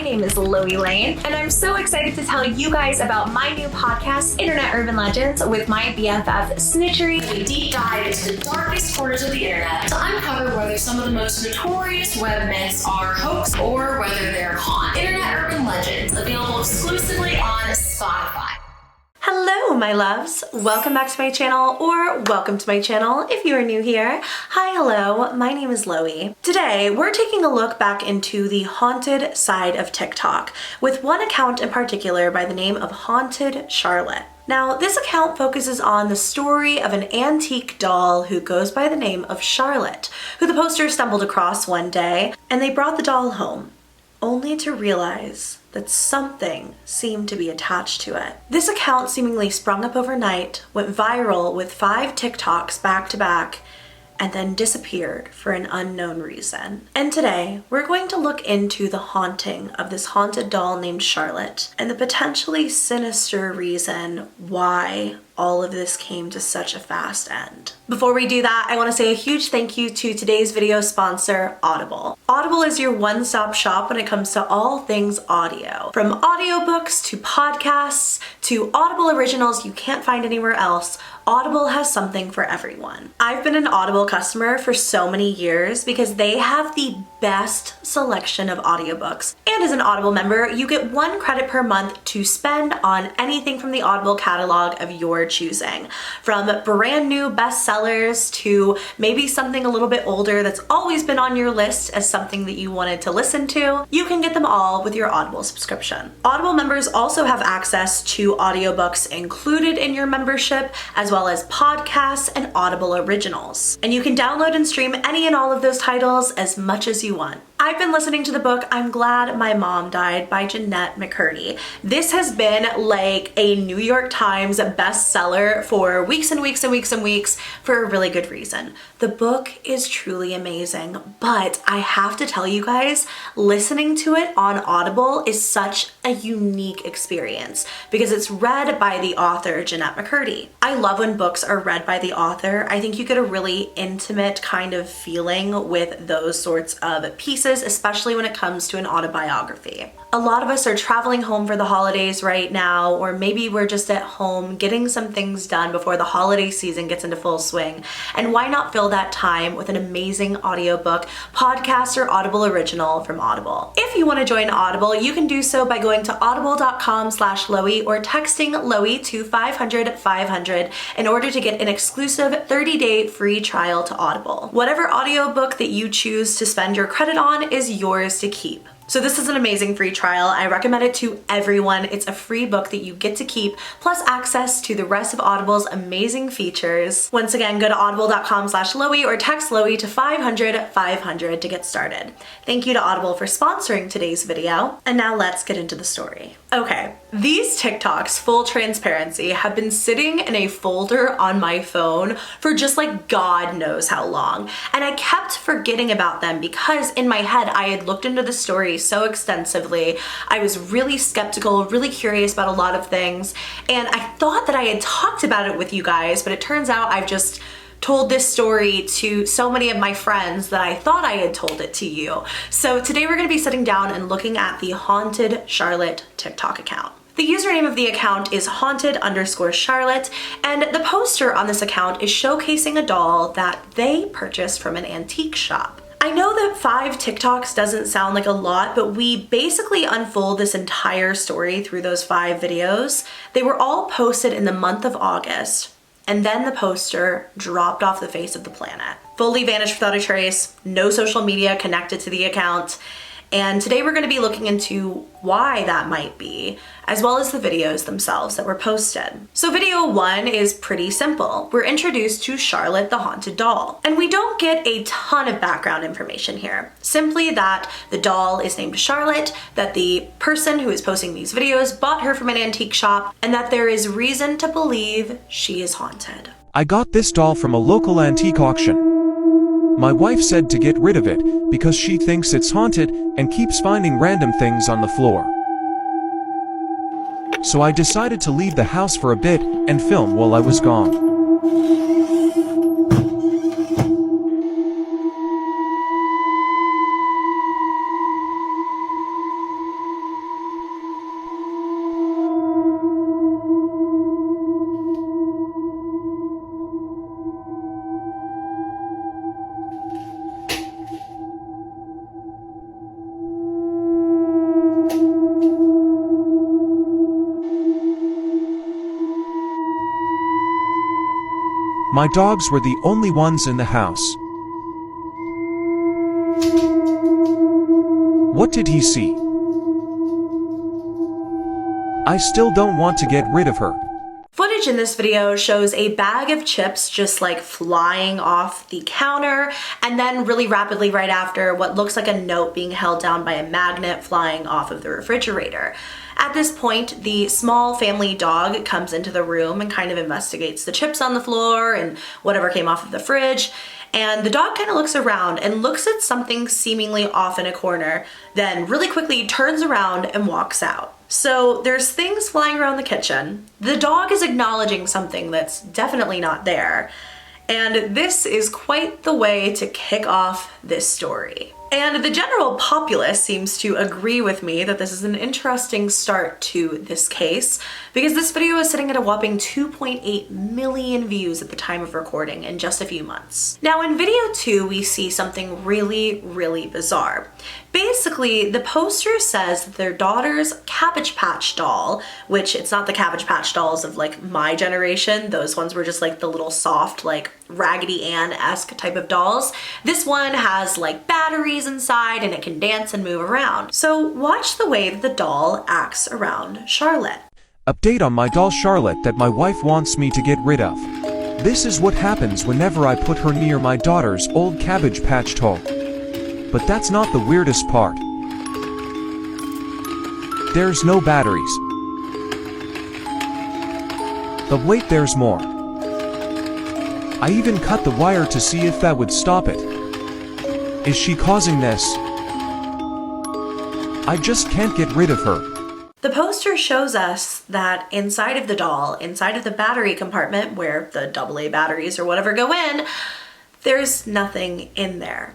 name is LoeyLane, and I'm so excited to tell you guys about my new podcast, Internet Urban Legends, with my BFF Snitchery. We deep dive into the darkest corners of the internet to uncover whether some of the most notorious web myths are hoax or whether they're con. Internet Urban Legends, available exclusively on Spotify. Hello, my loves. Welcome back to my channel, or welcome to my channel if you are new here. Hi, hello, my name is Loey. Today, we're taking a look back into the haunted side of TikTok with one account in particular by the name of Haunted Charlotte. Now, this account focuses on the story of an antique doll who goes by the name of Charlotte, who the poster stumbled across one day, and they brought the doll home, only to realize that something seemed to be attached to it. This account seemingly sprung up overnight, went viral with 5 TikToks back to back, and then disappeared for an unknown reason. And today, we're going to look into the haunting of this haunted doll named Charlotte and the potentially sinister reason why all of this came to such a fast end. Before we do that, I want to say a huge thank you to today's video sponsor, Audible. Audible is your one-stop shop when it comes to all things audio. From audiobooks to podcasts to Audible originals you can't find anywhere else, Audible has something for everyone. I've been an Audible customer for so many years because they have the best selection of audiobooks. And as an Audible member, you get 1 credit per month to spend on anything from the Audible catalog of your choosing. From brand new bestsellers to maybe something a little bit older that's always been on your list as something that you wanted to listen to, you can get them all with your Audible subscription. Audible members also have access to audiobooks included in your membership, as well as podcasts and Audible originals. And you can download and stream any and all of those titles as much as you want. I've been listening to the book I'm Glad My Mom Died by Jeanette McCurdy. This has been like a New York Times bestseller for weeks and weeks and weeks and weeks for a really good reason. The book is truly amazing, but I have to tell you guys, listening to it on Audible is such a unique experience because it's read by the author, Jeanette McCurdy. I love when books are read by the author. I think you get a really intimate kind of feeling with those sorts of pieces, especially when it comes to an autobiography. A lot of us are traveling home for the holidays right now, or maybe we're just at home getting some things done before the holiday season gets into full swing. And why not fill that time with an amazing audiobook, podcast, or Audible original from Audible? If you want to join Audible, you can do so by going to audible.com/Loey or texting Loey to 500-500 in order to get an exclusive 30-day free trial to Audible. Whatever audiobook that you choose to spend your credit on is yours to keep. So this is an amazing free trial. I recommend it to everyone. It's a free book that you get to keep, plus access to the rest of Audible's amazing features. Once again, go to audible.com/Loey or text Loey to 500-500 to get started. Thank you to Audible for sponsoring today's video. And now let's get into the story. Okay, these TikToks, full transparency, have been sitting in a folder on my phone for just like God knows how long. And I kept forgetting about them because in my head, I had looked into the story so extensively. I was really skeptical, really curious about a lot of things. And I thought that I had talked about it with you guys, but it turns out I've just told this story to so many of my friends that I thought I had told it to you. So today we're gonna be sitting down and looking at the Haunted Charlotte TikTok account. The username of the account is haunted_Charlotte, and the poster on this account is showcasing a doll that they purchased from an antique shop. I know that 5 TikToks doesn't sound like a lot, but we basically unfold this entire story through those 5 videos. They were all posted in the month of August, and then the poster dropped off the face of the planet. Fully vanished without a trace, no social media connected to the account. And today we're going to be looking into why that might be, as well as the videos themselves that were posted. So video 1 is pretty simple. We're introduced to Charlotte the haunted doll. And we don't get a ton of background information here. Simply that the doll is named Charlotte, that the person who is posting these videos bought her from an antique shop, and that there is reason to believe she is haunted. I got this doll from a local antique auction. My wife said to get rid of it because she thinks it's haunted and keeps finding random things on the floor. So I decided to leave the house for a bit and film while I was gone. My dogs were the only ones in the house. What did he see? I still don't want to get rid of her. Footage in this video shows a bag of chips just like flying off the counter, and then really rapidly right after, what looks like a note being held down by a magnet flying off of the refrigerator. At this point, the small family dog comes into the room and kind of investigates the chips on the floor and whatever came off of the fridge. And the dog kind of looks around and looks at something seemingly off in a corner, then really quickly turns around and walks out. So there's things flying around the kitchen. The dog is acknowledging something that's definitely not there. And this is quite the way to kick off this story. And the general populace seems to agree with me that this is an interesting start to this case, because this video is sitting at a whopping 2.8 million views at the time of recording in just a few months. Now in video 2, we see something really, really bizarre. Basically, the poster says that their daughter's Cabbage Patch doll, which it's not the Cabbage Patch dolls of like my generation, those ones were just like the little soft, like Raggedy Ann-esque type of dolls. This one has like batteries inside and it can dance and move around. So watch the way that the doll acts around Charlotte. Update on my doll Charlotte that my wife wants me to get rid of. This is what happens whenever I put her near my daughter's old Cabbage Patch doll. But that's not the weirdest part. There's no batteries. But wait, there's more. I even cut the wire to see if that would stop it. Is she causing this? I just can't get rid of her. The poster shows us that inside of the doll, inside of the battery compartment where the AA batteries or whatever go in, there's nothing in there.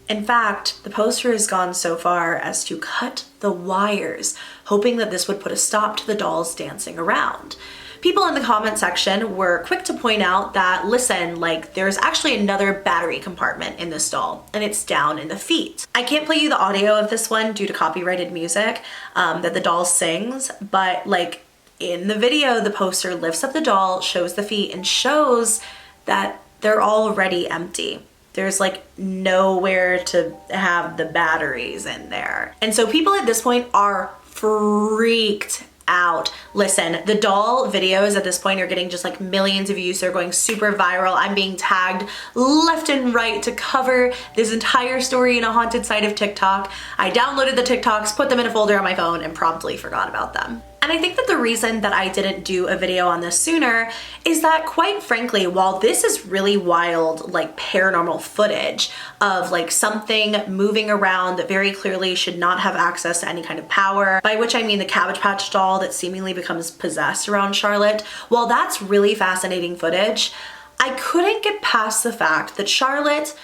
In fact, the poster has gone so far as to cut the wires, hoping that this would put a stop to the dolls dancing around. People in the comment section were quick to point out that, listen, like there's actually another battery compartment in this doll and it's down in the feet. I can't play you the audio of this one due to copyrighted music that the doll sings, but like in the video, the poster lifts up the doll, shows the feet, and shows that they're already empty. There's like nowhere to have the batteries in there. And so people at this point are freaked out. Listen, the doll videos at this point are getting just like millions of views. They're going super viral. I'm being tagged left and right to cover this entire story in a haunted site of TikTok. I downloaded the TikToks, put them in a folder on my phone, and promptly forgot about them. And I think that the reason that I didn't do a video on this sooner is that, quite frankly, while this is really wild, like paranormal footage of like something moving around that very clearly should not have access to any kind of power, by which I mean the Cabbage Patch doll that seemingly becomes possessed around Charlotte, while that's really fascinating footage, I couldn't get past the fact that Charlotte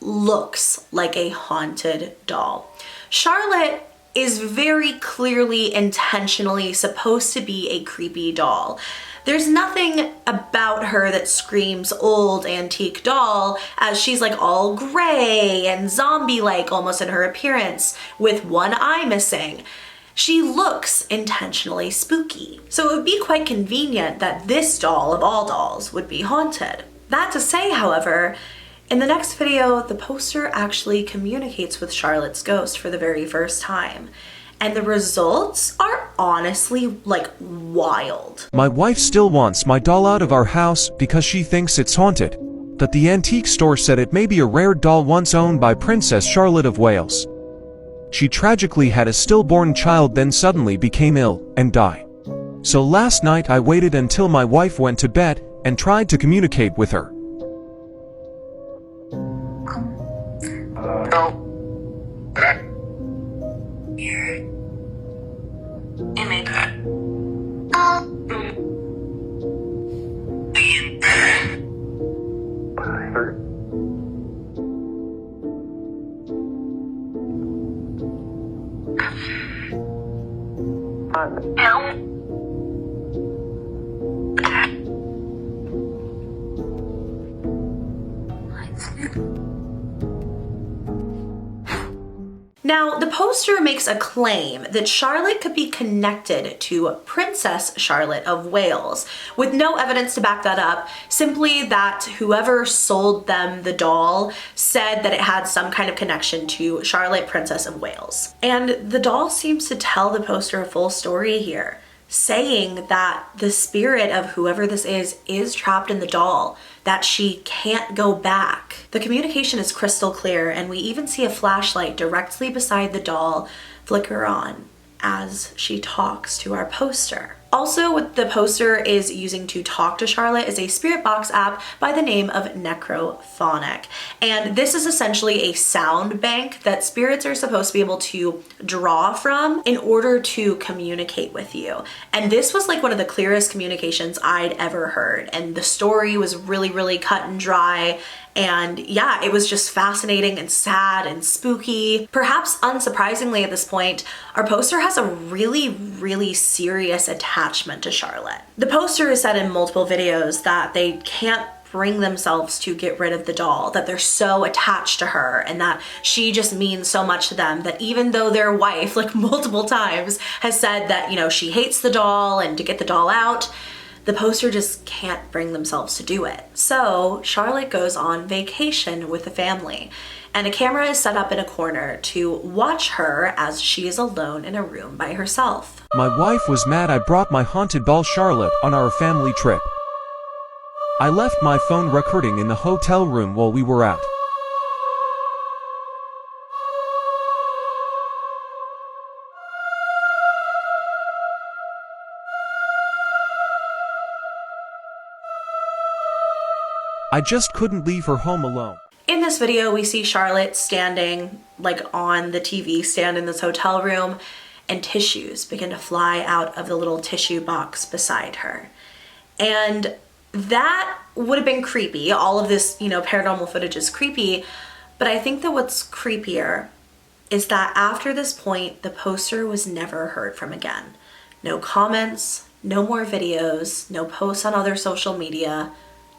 looks like a haunted doll. Charlotte is very clearly intentionally supposed to be a creepy doll. There's nothing about her that screams old antique doll, as she's like all gray and zombie-like almost in her appearance with one eye missing. She looks intentionally spooky. So it would be quite convenient that this doll of all dolls would be haunted. That to say, however, in the next video, the poster actually communicates with Charlotte's ghost for the very first time. And the results are honestly like wild. My wife still wants my doll out of our house because she thinks it's haunted. That the antique store said it may be a rare doll once owned by Princess Charlotte of Wales. She tragically had a stillborn child, then suddenly became ill and died. So last night I waited until my wife went to bed and tried to communicate with her. Now, the poster makes a claim that Charlotte could be connected to Princess Charlotte of Wales, with no evidence to back that up, simply that whoever sold them the doll said that it had some kind of connection to Charlotte, Princess of Wales. And the doll seems to tell the poster a full story here, saying that the spirit of whoever this is trapped in the doll, that she can't go back. The communication is crystal clear, and we even see a flashlight directly beside the doll flicker on as she talks to our poster. Also, what the poster is using to talk to Charlotte is a spirit box app by the name of Necrophonic. And this is essentially a sound bank that spirits are supposed to be able to draw from in order to communicate with you. And this was like one of the clearest communications I'd ever heard. And the story was really, really cut and dry. And yeah, it was just fascinating and sad and spooky. Perhaps unsurprisingly at this point, our poster has a really, really serious attachment to Charlotte. The poster has said in multiple videos that they can't bring themselves to get rid of the doll, that they're so attached to her and that she just means so much to them that even though their wife, like multiple times, has said that, you know, she hates the doll and to get the doll out, the poster just can't bring themselves to do it. So Charlotte goes on vacation with the family, and a camera is set up in a corner to watch her as she is alone in a room by herself. My wife was mad I brought my haunted doll Charlotte on our family trip. I left my phone recording in the hotel room while we were out. I just couldn't leave her home alone. In this video, we see Charlotte standing like on the TV stand in this hotel room, and tissues begin to fly out of the little tissue box beside her. And that would have been creepy. All of this, you know, paranormal footage is creepy, but I think that what's creepier is that after this point, the poster was never heard from again. No comments, no more videos, no posts on other social media,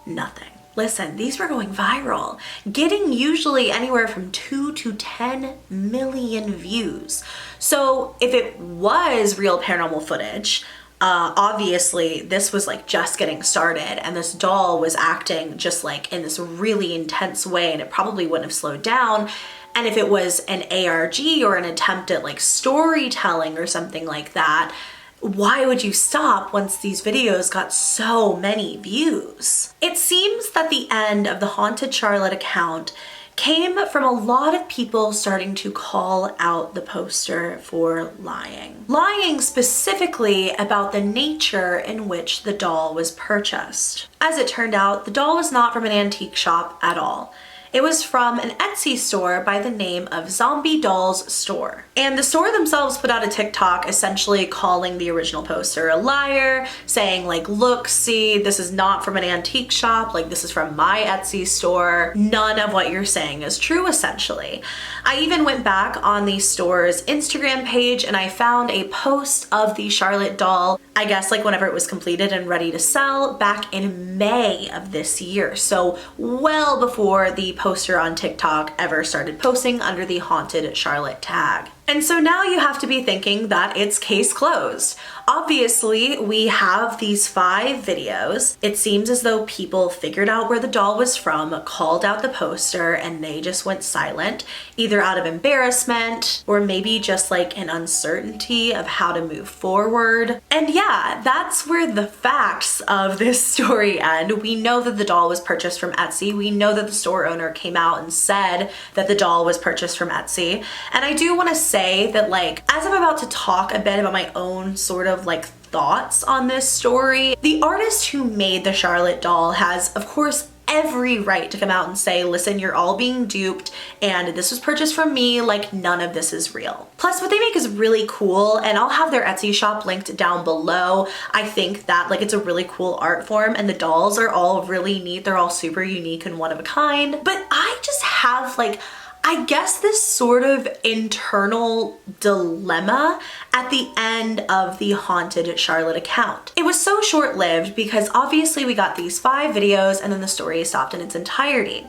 nothing. Listen, these were going viral, getting usually anywhere from 2 to 10 million views. So if it was real paranormal footage, obviously this was like just getting started, and this doll was acting just like in this really intense way, and it probably wouldn't have slowed down. And if it was an ARG or an attempt at like storytelling or something like that, why would you stop once these videos got so many views? It seems that the end of the Haunted Charlotte account came from a lot of people starting to call out the poster for lying. Lying specifically about the nature in which the doll was purchased. As it turned out, the doll was not from an antique shop at all. It was from an Etsy store by the name of Zombie Dolls Store. And the store themselves put out a TikTok essentially calling the original poster a liar, saying like, look, see, this is not from an antique shop, like this is from my Etsy store. None of what you're saying is true, essentially. I even went back on the store's Instagram page and I found a post of the Charlotte doll, I guess like whenever it was completed and ready to sell, back in May of this year. So well before the poster on TikTok ever started posting under the Haunted Charlotte tag. And so now you have to be thinking that it's case closed. Obviously, we have these 5 videos. It seems as though people figured out where the doll was from, called out the poster, and they just went silent, either out of embarrassment or maybe just like an uncertainty of how to move forward. And yeah, that's where the facts of this story end. We know that the doll was purchased from Etsy. We know that the store owner came out and said that the doll was purchased from Etsy. And I do want to say that like, as I'm about to talk a bit about my own sort of like thoughts on this story, the artist who made the Charlotte doll has, of course, every right to come out and say, listen, you're all being duped and this was purchased from me, like none of this is real. Plus what they make is really cool, and I'll have their Etsy shop linked down below. I think that like it's a really cool art form, and the dolls are all really neat. They're all super unique and one of a kind. But I just have like, I guess this sort of internal dilemma at the end of the Haunted Charlotte account. It was so short-lived because obviously we got these 5 videos and then the story stopped in its entirety.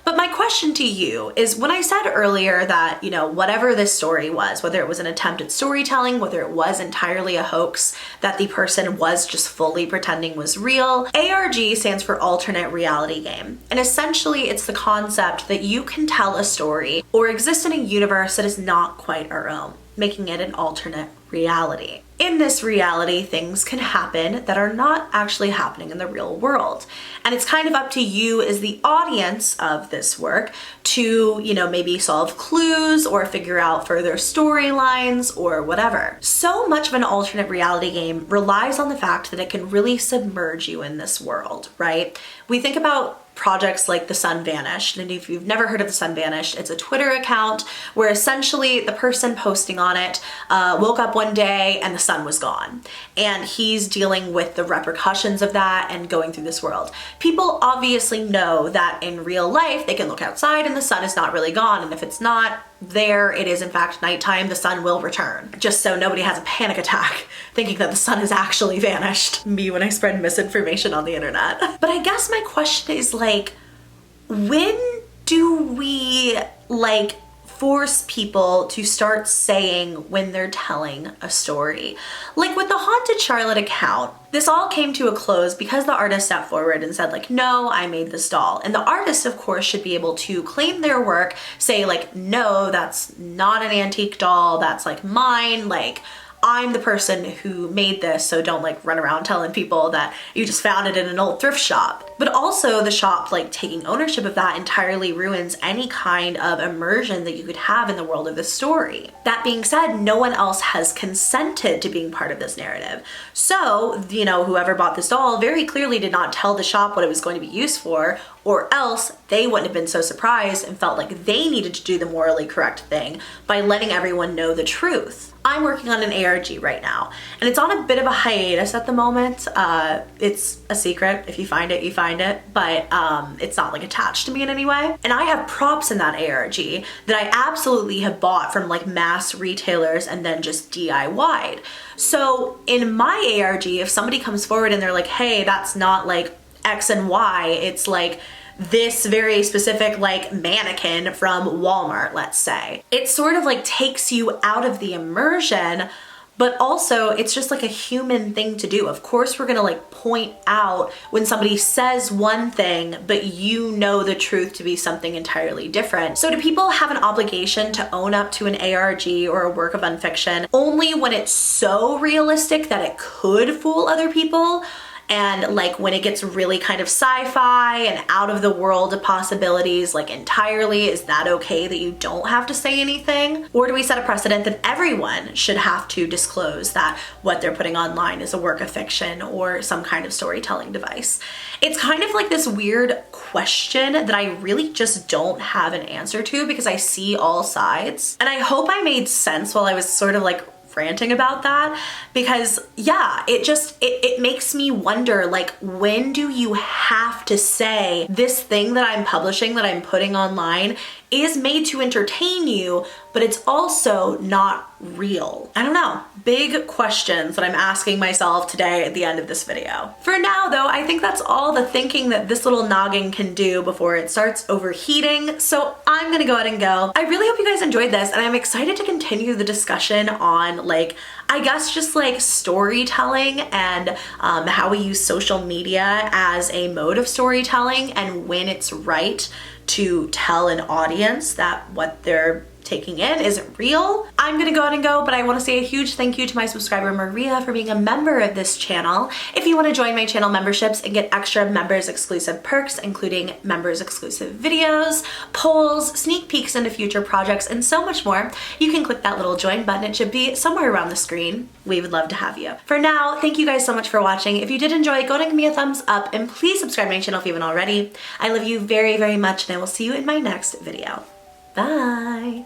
But my question to you is, when I said earlier that, you know, whatever this story was, whether it was an attempt at storytelling, whether it was entirely a hoax that the person was just fully pretending was real, ARG stands for alternate reality game. And essentially it's the concept that you can tell a story or exist in a universe that is not quite our own, making it an alternate reality. In this reality, things can happen that are not actually happening in the real world. And it's kind of up to you as the audience of this work to, you know, maybe solve clues or figure out further storylines or whatever. So much of an alternate reality game relies on the fact that it can really submerge you in this world, right? We think about projects like The Sun Vanished, and if you've never heard of The Sun Vanished, it's a Twitter account where essentially the person posting on it woke up one day and the sun was gone, and he's dealing with the repercussions of that and going through this world. People obviously know that in real life they can look outside and the sun is not really gone, and if it's not there, it is in fact nighttime, the sun will return. Just so nobody has a panic attack thinking that the sun has actually vanished. Me when I spread misinformation on the internet. But I guess my question is, like, when do we force people to start saying when they're telling a story? Like with the Haunted Charlotte account, this all came to a close because the artist stepped forward and said, like, no, I made this doll. And the artist, of course, should be able to claim their work, say like, no, that's not an antique doll, that's like mine, like I'm the person who made this, so don't like run around telling people that you just found it in an old thrift shop. But also the shop like taking ownership of that entirely ruins any kind of immersion that you could have in the world of this story. That being said, no one else has consented to being part of this narrative. So, you know, whoever bought this doll very clearly did not tell the shop what it was going to be used for, or else they wouldn't have been so surprised and felt like they needed to do the morally correct thing by letting everyone know the truth. I'm working on an ARG right now, and it's on a bit of a hiatus at the moment. It's a secret. If you find it, you find it, but it's not like attached to me in any way. And I have props in that ARG that I absolutely have bought from like mass retailers and then just DIY'd. So in my ARG, if somebody comes forward and they're like, hey, that's not like X and Y, it's like this very specific like mannequin from Walmart, let's say. It sort of like takes you out of the immersion, but also it's just like a human thing to do. Of course, we're gonna like point out when somebody says one thing, but you know the truth to be something entirely different. So do people have an obligation to own up to an ARG or a work of unfiction only when it's so realistic that it could fool other people? And like when it gets really kind of sci-fi and out of the world of possibilities, like entirely, is that okay that you don't have to say anything? Or do we set a precedent that everyone should have to disclose that what they're putting online is a work of fiction or some kind of storytelling device? It's kind of like this weird question that I really just don't have an answer to because I see all sides. And I hope I made sense while I was sort of like ranting about that, because yeah, it makes me wonder, like, when do you have to say this thing that I'm publishing, that I'm putting online, is made to entertain you, but it's also not real? I don't know. Big questions that I'm asking myself today at the end of this video. For now though, I think that's all the thinking that this little noggin can do before it starts overheating. So I'm gonna go ahead and go. I really hope you guys enjoyed this, and I'm excited to continue the discussion on, like, I guess just like storytelling and how we use social media as a mode of storytelling, and when it's right to tell an audience that what they're taking in isn't real. I'm gonna go ahead and go, but I want to say a huge thank you to my subscriber Maria for being a member of this channel. If you want to join my channel memberships and get extra members exclusive perks, including members exclusive videos, polls, sneak peeks into future projects, and so much more, you can click that little join button. It should be somewhere around the screen. We would love to have you. For now, thank you guys so much for watching. If you did enjoy, go ahead and give me a thumbs up, and please subscribe to my channel if you haven't already. I love you very, very much, and I will see you in my next video. Bye.